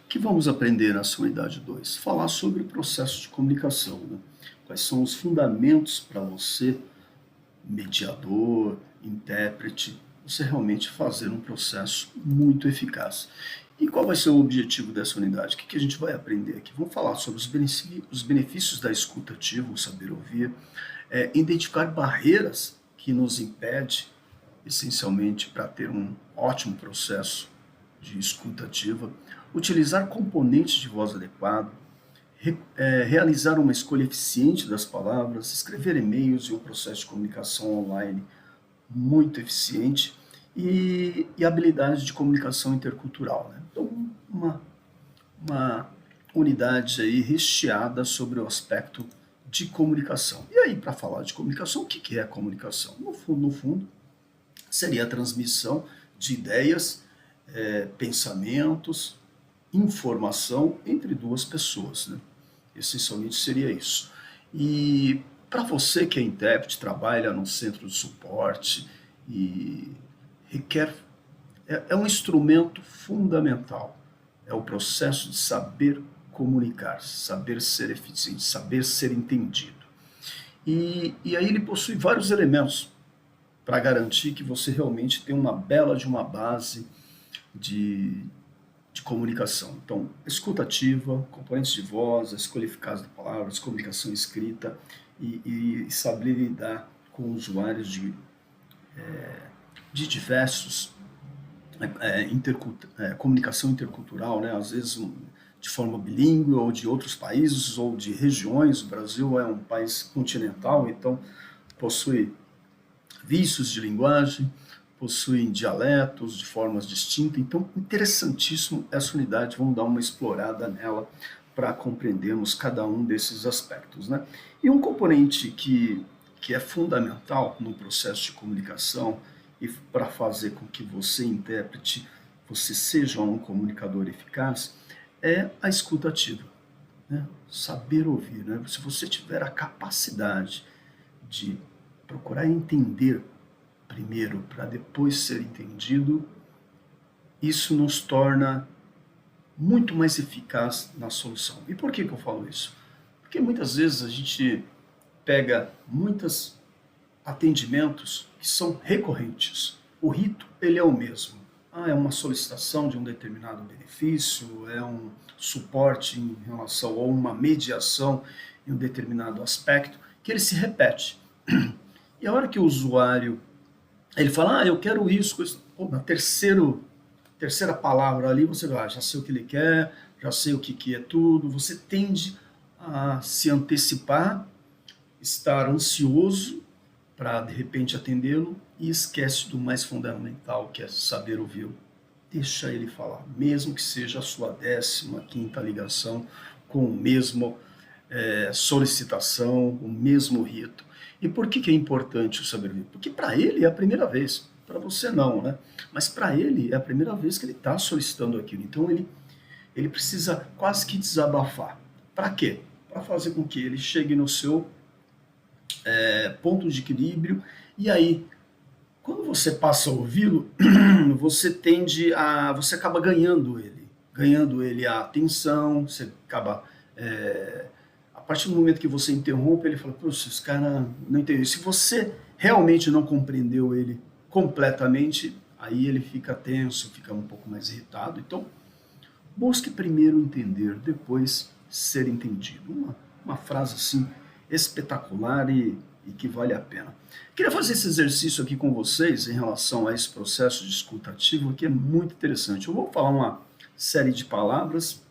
O que vamos aprender na sua unidade 2? Falar sobre o processo de comunicação, né? Quais são os fundamentos para você, mediador, intérprete, você realmente fazer um processo muito eficaz. E qual vai ser o objetivo dessa unidade? O que a gente vai aprender aqui? Vamos falar sobre os benefícios da escuta ativa, o saber ouvir, identificar barreiras que nos impedem, essencialmente, para ter um ótimo processo de escuta ativa, utilizar componentes de voz adequado, realizar uma escolha eficiente das palavras, escrever e-mails e um processo de comunicação online muito eficiente e habilidades de comunicação intercultural, né? Então, uma unidade aí recheada sobre o aspecto de comunicação. E aí, para falar de comunicação, o que é a comunicação? No fundo, seria a transmissão de ideias, pensamentos, informação entre duas pessoas, né? Essencialmente seria isso. E para você que é intérprete, trabalha no centro de suporte e requer, é um instrumento fundamental. É o processo de saber comunicar, saber ser eficiente, saber ser entendido. E aí ele possui vários elementos para garantir que você realmente tem uma bela de uma base de, de comunicação. Então, escuta ativa, componentes de voz, a escolha eficaz de palavras, comunicação escrita e saber lidar com usuários de diversos, comunicação intercultural, né? Às vezes de forma bilíngue ou de outros países ou de regiões. O Brasil é um país continental, então possui vícios de linguagem, possuem dialetos de formas distintas, então interessantíssimo essa unidade, vamos dar uma explorada nela para compreendermos cada um desses aspectos, né? E um componente que é fundamental no processo de comunicação e para fazer com que você, intérprete, você seja um comunicador eficaz, é a escuta ativa, né? Saber ouvir, né? Se você tiver a capacidade de procurar entender primeiro para depois ser entendido, isso nos torna muito mais eficaz na solução. E por que eu falo isso? Porque muitas vezes a gente pega muitos atendimentos que são recorrentes. O rito, ele é o mesmo. É uma solicitação de um determinado benefício, é um suporte em relação a uma mediação em um determinado aspecto, que ele se repete. E a hora que o usuário ele fala, eu quero isso, pô, na terceira palavra ali, você vai, já sei o que ele quer, já sei o que é tudo, você tende a se antecipar, estar ansioso para, de repente, atendê-lo e esquece do mais fundamental, que é saber ouvi-lo. Deixa ele falar, mesmo que seja a sua 15ª ligação com o mesmo solicitação, o mesmo rito. E por que é importante o saber ouvir? Porque para ele é a primeira vez, para você não, né? Mas para ele é a primeira vez que ele está solicitando aquilo. Então ele precisa quase que desabafar. Para quê? Para fazer com que ele chegue no seu ponto de equilíbrio. E aí, quando você passa a ouvi-lo, você acaba ganhando ele a atenção, você acaba a partir do momento que você interrompe, ele fala, poxa, esse cara não entendeu. Se você realmente não compreendeu ele completamente, aí ele fica tenso, fica um pouco mais irritado. Então, busque primeiro entender, depois ser entendido. Uma frase assim espetacular e que vale a pena. Queria fazer esse exercício aqui com vocês em relação a esse processo de escuta ativa, que é muito interessante. Eu vou falar uma série de palavras,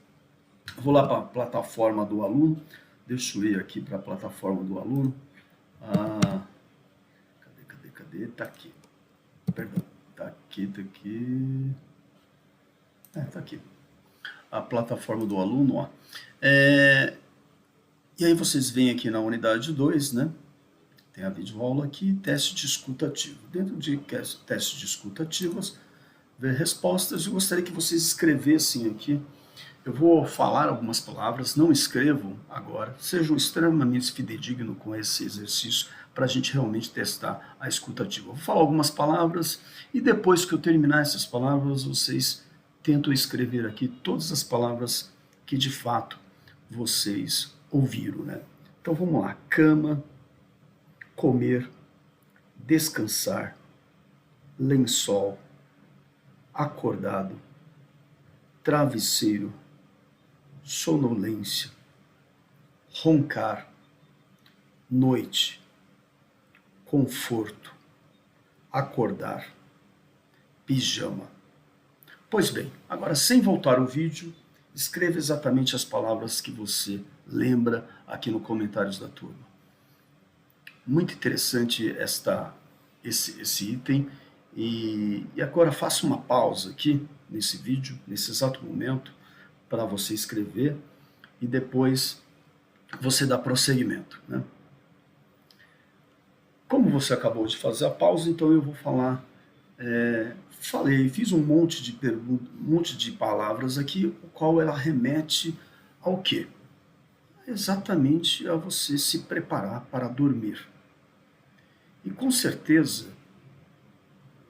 vou lá para a plataforma do aluno, deixa eu ir aqui para a plataforma do aluno. Cadê? Tá aqui. Perdão. Tá aqui. Tá aqui. A plataforma do aluno, ó. E aí vocês vêm aqui na unidade 2, né? Tem a videoaula aqui, teste de escuta ativa. Dentro de teste de escuta ativas, ver respostas. Eu gostaria que vocês escrevessem aqui. Eu vou falar algumas palavras, não escrevam agora, sejam extremamente fidedignos com esse exercício para a gente realmente testar a escuta ativa. Eu vou falar algumas palavras e depois que eu terminar essas palavras, vocês tento escrever aqui todas as palavras que de fato vocês ouviram, né? Então vamos lá: cama, comer, descansar, lençol, acordado, travesseiro, sonolência, roncar, noite, conforto, acordar, pijama. Pois bem, agora sem voltar ao vídeo, escreva exatamente as palavras que você lembra aqui nos comentários da turma. Muito interessante esse item. E agora faça uma pausa aqui nesse vídeo, nesse exato momento, para você escrever e depois você dá prosseguimento, né? Como você acabou de fazer a pausa, então eu vou falar. Fiz um monte de perguntas, um monte de palavras aqui, o qual ela remete ao quê? Exatamente a você se preparar para dormir. E com certeza,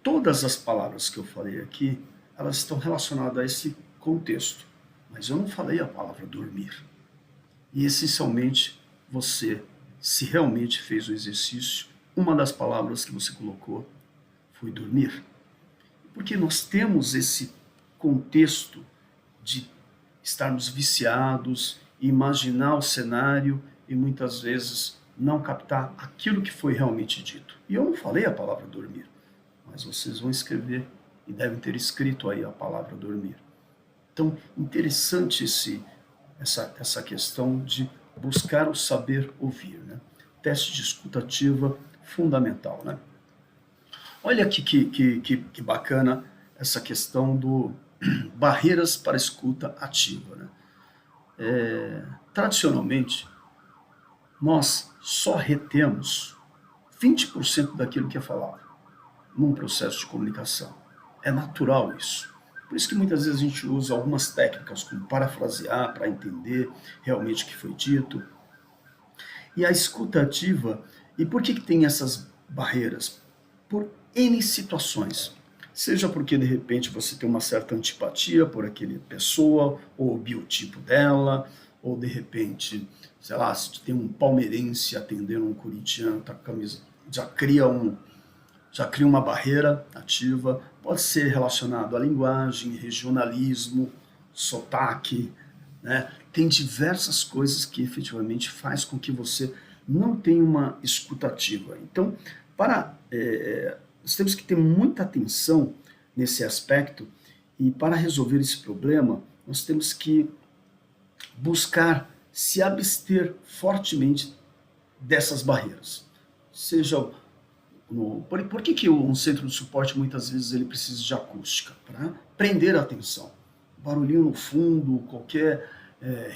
todas as palavras que eu falei aqui, elas estão relacionadas a esse contexto. Mas eu não falei a palavra dormir. E essencialmente, você, se realmente fez o exercício, uma das palavras que você colocou foi dormir. Porque nós temos esse contexto de estarmos viciados, imaginar o cenário e muitas vezes não captar aquilo que foi realmente dito. E eu não falei a palavra dormir, mas vocês vão escrever e devem ter escrito aí a palavra dormir. Então, interessante essa questão de buscar o saber ouvir, né? Teste de escuta ativa fundamental, né? Olha aqui que bacana essa questão do barreiras para escuta ativa, né? Tradicionalmente, nós só retemos 20% daquilo que é falado num processo de comunicação. É natural isso. Por isso que muitas vezes a gente usa algumas técnicas como parafrasear para entender realmente o que foi dito. E a escuta ativa, e por que tem essas barreiras? Por N situações. Seja porque de repente você tem uma certa antipatia por aquela pessoa, ou o biotipo dela, ou de repente, sei lá, se tem um palmeirense atendendo um corintiano, tá com a camisa, já cria uma barreira ativa. Pode ser relacionado à linguagem, regionalismo, sotaque, né? Tem diversas coisas que efetivamente faz com que você não tenha uma escuta ativa. Então, nós temos que ter muita atenção nesse aspecto, e para resolver esse problema, nós temos que buscar se abster fortemente dessas barreiras. Seja por que um centro de suporte muitas vezes ele precisa de acústica? Para prender a atenção. Barulhinho no fundo, qualquer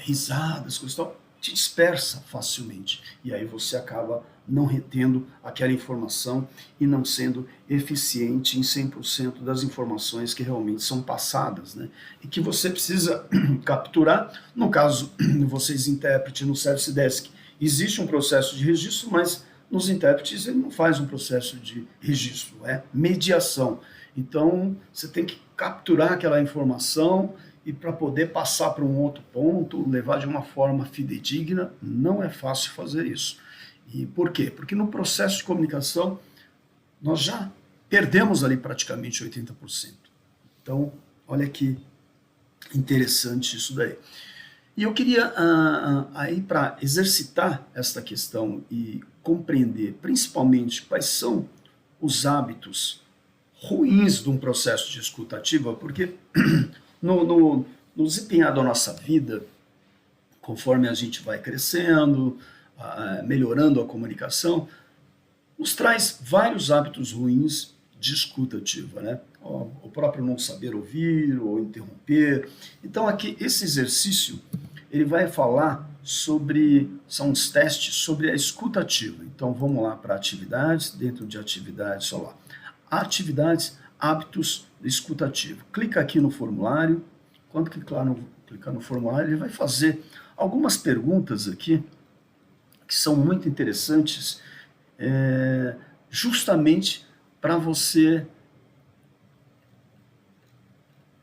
risadas, coisa e tal, te dispersa facilmente. E aí você acaba não retendo aquela informação e não sendo eficiente em 100% das informações que realmente são passadas, né? E que você precisa capturar. No caso, vocês intérpretes no Service Desk, existe um processo de registro, mas nos intérpretes ele não faz um processo de registro, é mediação. Então, você tem que capturar aquela informação e para poder passar para um outro ponto, levar de uma forma fidedigna, não é fácil fazer isso. E por quê? Porque no processo de comunicação, nós já perdemos ali praticamente 80%. Então, olha que interessante isso daí. E eu queria, aí para exercitar esta questão e compreender principalmente quais são os hábitos ruins de um processo de escuta ativa, porque no desempenhar da nossa vida, conforme a gente vai crescendo, melhorando a comunicação, nos traz vários hábitos ruins de escuta ativa, né? O próprio não saber ouvir ou interromper. Então aqui esse exercício ele vai falar são os testes sobre a escuta ativa. Então vamos lá para atividades, dentro de atividades, só lá. Atividades, hábitos de escuta ativa. Clica aqui no formulário. Quando clicar no formulário, ele vai fazer algumas perguntas aqui que são muito interessantes, justamente para você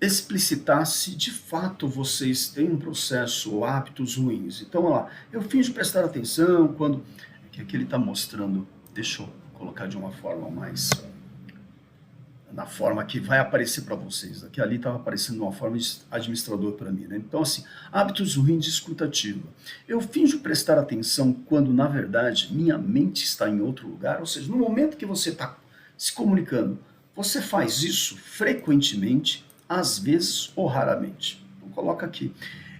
explicitar se de fato vocês têm um processo ou hábitos ruins. Então, olha lá, eu finjo prestar atenção quando... que aqui ele está mostrando, deixa eu colocar de uma forma mais... na forma que vai aparecer para vocês. Aqui ali estava aparecendo de uma forma de administrador para mim, né? Então, assim, hábitos ruins de escuta ativa. Eu finjo prestar atenção quando, na verdade, minha mente está em outro lugar, ou seja, no momento que você está se comunicando, você faz isso frequentemente, às vezes ou raramente. Então, coloca aqui.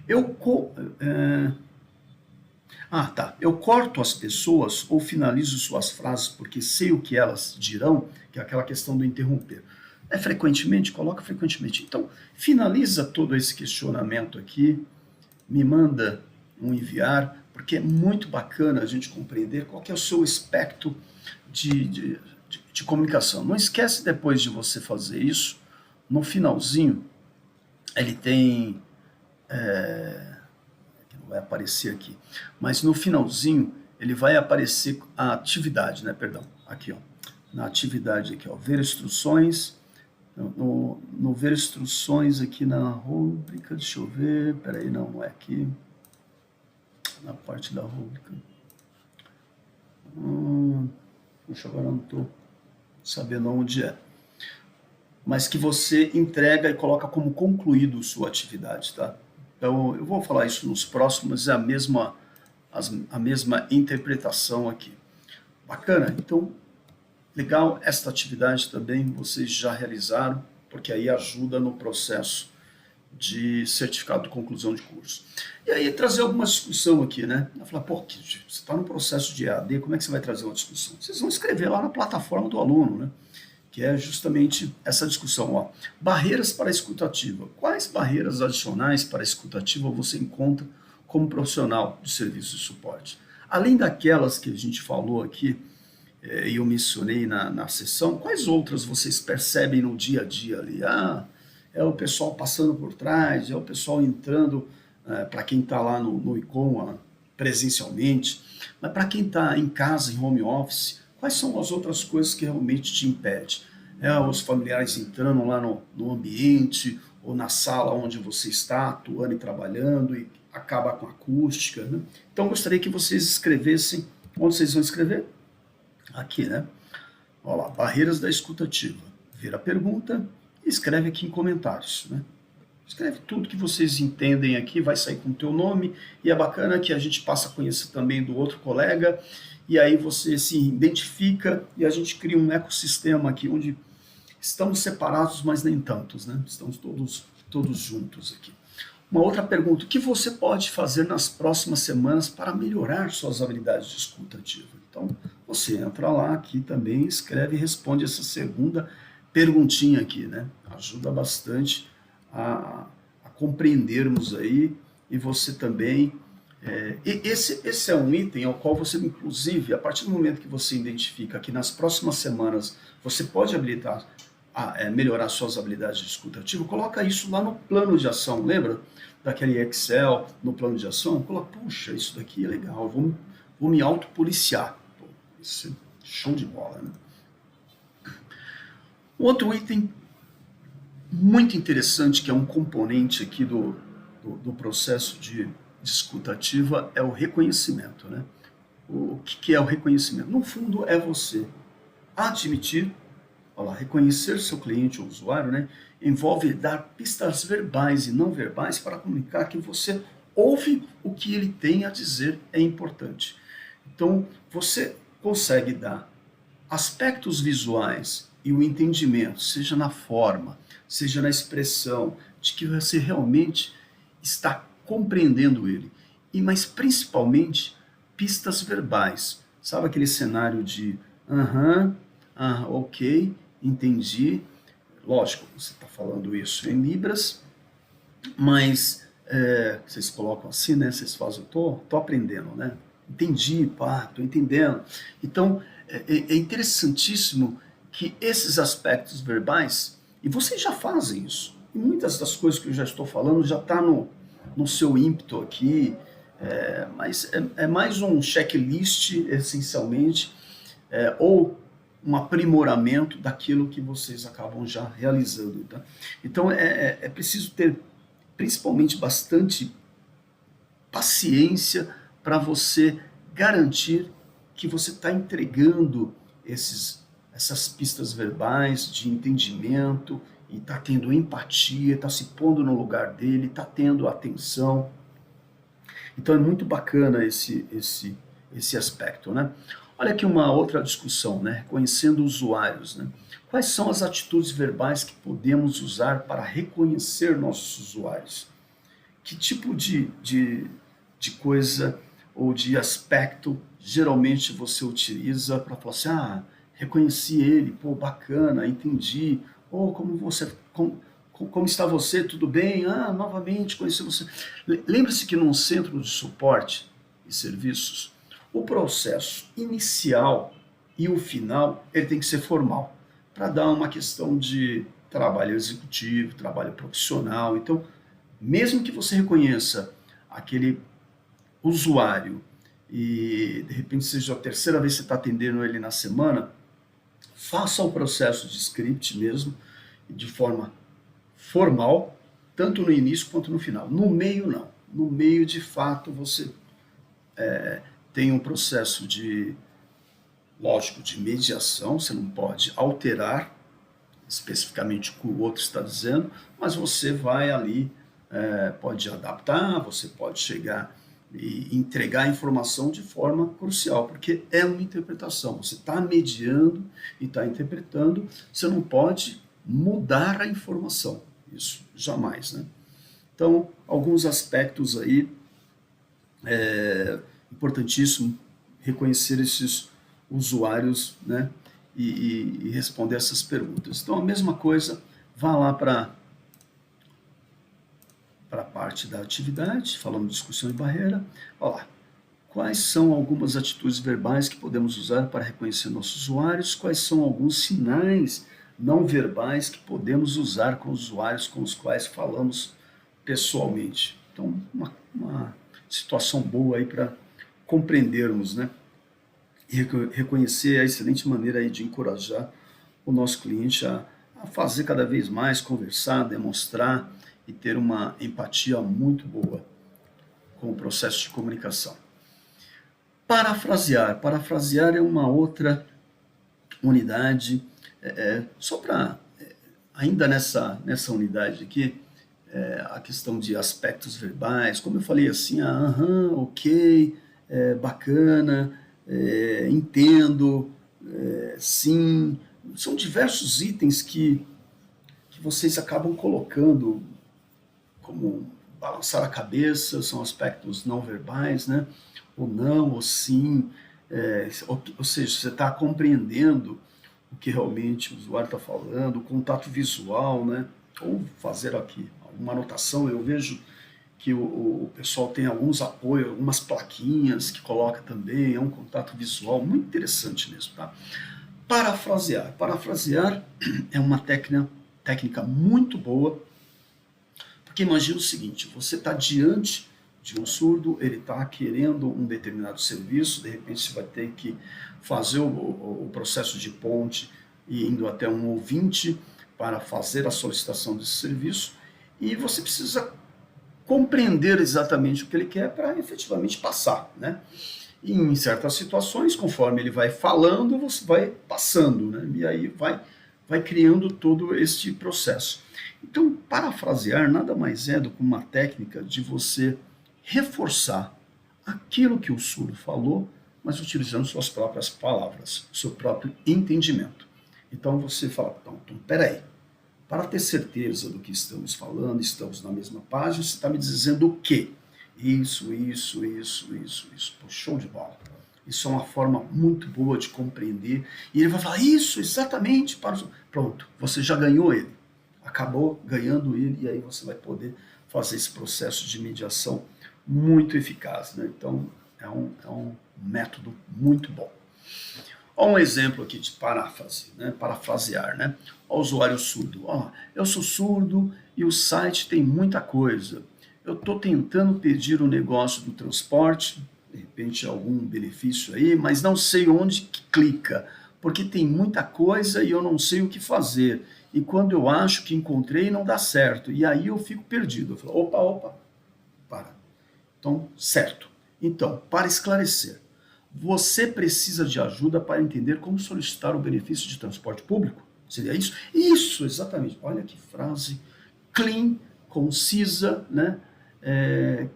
Eu corto as pessoas ou finalizo suas frases porque sei o que elas dirão, que é aquela questão do interromper. É frequentemente? Coloca frequentemente. Então, finaliza todo esse questionamento aqui, me manda um enviar, porque é muito bacana a gente compreender qual que é o seu espectro de comunicação. Não esquece, depois de você fazer isso, no finalzinho, ele tem... não vai aparecer aqui, mas no finalzinho ele vai aparecer a atividade, né? Perdão, aqui, ó, na atividade aqui, ó, ver instruções, no ver instruções aqui na rúbrica, deixa eu ver, peraí, não é aqui, na parte da rúbrica, puxa, agora não estou sabendo onde é, mas que você entrega e coloca como concluído sua atividade, tá? Então, eu vou falar isso nos próximos, é a mesma interpretação aqui. Bacana? Então, legal, esta atividade também vocês já realizaram, porque aí ajuda no processo de certificado de conclusão de curso. E aí, trazer alguma discussão aqui, né? Eu falar, pô, você está no processo de EAD, como é que você vai trazer uma discussão? Vocês vão escrever lá na plataforma do aluno, né? Que é justamente essa discussão, ó. Barreiras para a escuta ativa. Quais barreiras adicionais para a escuta ativa você encontra como profissional de serviço de suporte? Além daquelas que a gente falou aqui, e eu mencionei na sessão, quais outras vocês percebem no dia a dia ali? É o pessoal passando por trás, é o pessoal entrando, para quem está lá no ICOM presencialmente, mas para quem está em casa, em home office, quais são as outras coisas que realmente te impedem? Os familiares entrando lá no ambiente ou na sala onde você está atuando e trabalhando e acaba com a acústica, né? Então, gostaria que vocês escrevessem. Onde vocês vão escrever? Aqui, né? Olha lá, barreiras da escuta ativa. Vira a pergunta e escreve aqui em comentários, né? Escreve tudo que vocês entendem aqui, vai sair com o teu nome, e é bacana que a gente passa a conhecer também do outro colega, e aí você se identifica e a gente cria um ecossistema aqui onde estamos separados, mas nem tantos, né? Estamos todos juntos aqui. Uma outra pergunta, o que você pode fazer nas próximas semanas para melhorar suas habilidades de escuta ativa? Então, você entra lá aqui também, escreve e responde essa segunda perguntinha aqui, né? Ajuda bastante a compreendermos aí, e você também... esse é um item ao qual você, inclusive, a partir do momento que você identifica que nas próximas semanas você pode habilitar melhorar suas habilidades de escuta ativa, coloca isso lá no plano de ação, lembra? Daquele Excel, no plano de ação, coloca, puxa, isso daqui é legal, vou me autopoliciar. Pô, isso é show de bola, né? Outro item muito interessante, que é um componente aqui do processo de escuta ativa, é o reconhecimento, né? O que é o reconhecimento? No fundo, é você admitir, olha lá, reconhecer seu cliente ou usuário, né? Envolve dar pistas verbais e não verbais para comunicar que você ouve o que ele tem a dizer, é importante. Então, você consegue dar aspectos visuais e o entendimento, seja na forma, seja na expressão, de que você realmente está compreendendo ele. Mas principalmente pistas verbais. Sabe aquele cenário de ok, entendi. Lógico, você está falando isso em libras, mas vocês colocam assim, né? Vocês fazem, tô aprendendo, né? Entendi, pá, tô entendendo. Então, é interessantíssimo que esses aspectos verbais, e vocês já fazem isso, e muitas das coisas que eu já estou falando já está no seu ímpeto aqui, mas é mais um checklist, essencialmente, ou um aprimoramento daquilo que vocês acabam já realizando. Tá? Então é preciso ter principalmente bastante paciência para você garantir que você está entregando essas pistas verbais de entendimento e está tendo empatia, está se pondo no lugar dele, está tendo atenção. Então é muito bacana esse aspecto, né? Olha aqui uma outra discussão, né? Conhecendo usuários, né? Quais são as atitudes verbais que podemos usar para reconhecer nossos usuários? Que tipo de coisa ou de aspecto geralmente você utiliza para falar assim, ah, reconheci ele, pô, bacana, entendi, ou como está você, tudo bem? Ah, novamente conheci você. Lembre-se que num centro de suporte e serviços, o processo inicial e o final, ele tem que ser formal, para dar uma questão de trabalho executivo, trabalho profissional. Então, mesmo que você reconheça aquele usuário e de repente seja a terceira vez que você está atendendo ele na semana, faça o processo de script mesmo, de forma formal, tanto no início quanto no final. No meio, não. No meio, de fato, você tem um processo lógico, de mediação, você não pode alterar especificamente o que o outro está dizendo, mas você vai ali, pode adaptar, você pode chegar e entregar a informação de forma crucial, porque é uma interpretação, você está mediando e está interpretando, você não pode mudar a informação, isso jamais, né? Então, alguns aspectos aí, importantíssimo reconhecer esses usuários, né, e responder essas perguntas. Então, a mesma coisa, vá lá para a parte da atividade, falando de discussão e barreira. Olha lá, quais são algumas atitudes verbais que podemos usar para reconhecer nossos usuários? Quais são alguns sinais não verbais que podemos usar com os usuários com os quais falamos pessoalmente? Então, uma situação boa aí para compreendermos, né? E reconhecer a excelente maneira aí de encorajar o nosso cliente a fazer cada vez mais, conversar, demonstrar e ter uma empatia muito boa com o processo de comunicação. Parafrasear. Parafrasear é uma outra unidade, só para, ainda nessa unidade aqui, a questão de aspectos verbais, como eu falei assim, ok, bacana, entendo, sim, são diversos itens que vocês acabam colocando como balançar a cabeça, são aspectos não verbais, né? Ou não, ou sim, ou seja, você está compreendendo o que realmente o usuário está falando, o contato visual, né? Ou fazer aqui alguma anotação, eu vejo que o pessoal tem alguns apoios, algumas plaquinhas que coloca também, é um contato visual muito interessante mesmo, tá? Parafrasear. Parafrasear é uma técnica muito boa, porque imagina o seguinte, você está diante de um surdo, ele está querendo um determinado serviço, de repente você vai ter que fazer o processo de ponte e indo até um ouvinte para fazer a solicitação desse serviço, e você precisa compreender exatamente o que ele quer para efetivamente passar, né? E em certas situações, conforme ele vai falando, você vai passando, né? E aí vai criando todo este processo. Então, parafrasear nada mais é do que uma técnica de você reforçar aquilo que o surdo falou, mas utilizando suas próprias palavras, seu próprio entendimento. Então você fala, então peraí, para ter certeza do que estamos falando, estamos na mesma página, você está me dizendo o quê? Isso. Pô, show de bola. Isso é uma forma muito boa de compreender. E ele vai falar, isso, exatamente. Pronto, você já ganhou ele. Acabou ganhando ele e aí você vai poder fazer esse processo de mediação muito eficaz, né? Então, é um método muito bom. Olha um exemplo aqui de paráfrase, né? Parafrasear, né? Olha o usuário surdo. Eu sou surdo e o site tem muita coisa. Eu estou tentando pedir o negócio do transporte, de repente algum benefício aí, mas não sei onde que clica. porque tem muita coisa e eu não sei o que fazer. E quando eu acho que encontrei, não dá certo. E aí eu fico perdido. Eu falo, opa, para. Então, certo. Então, para esclarecer, você precisa de ajuda para entender como solicitar o benefício de transporte público? Seria isso? Isso, exatamente. Olha que frase clean, concisa, né?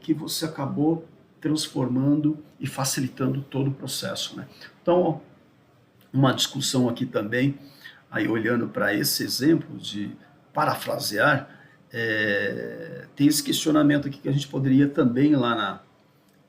Que você acabou transformando e facilitando todo o processo, né? Então, uma discussão aqui também, aí olhando para esse exemplo de parafrasear, tem esse questionamento aqui que a gente poderia também lá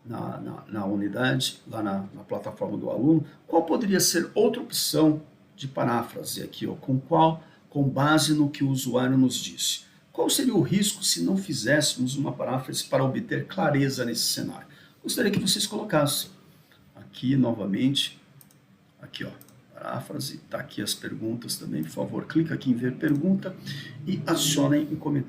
na unidade, lá na plataforma do aluno, qual poderia ser outra opção de paráfrase aqui, ó, com base no que o usuário nos disse. Qual seria o risco se não fizéssemos uma paráfrase para obter clareza nesse cenário? Gostaria que vocês colocassem aqui novamente, aqui ó, paráfrase, tá aqui as perguntas também, por favor, clica aqui em ver pergunta e acionem em comentário.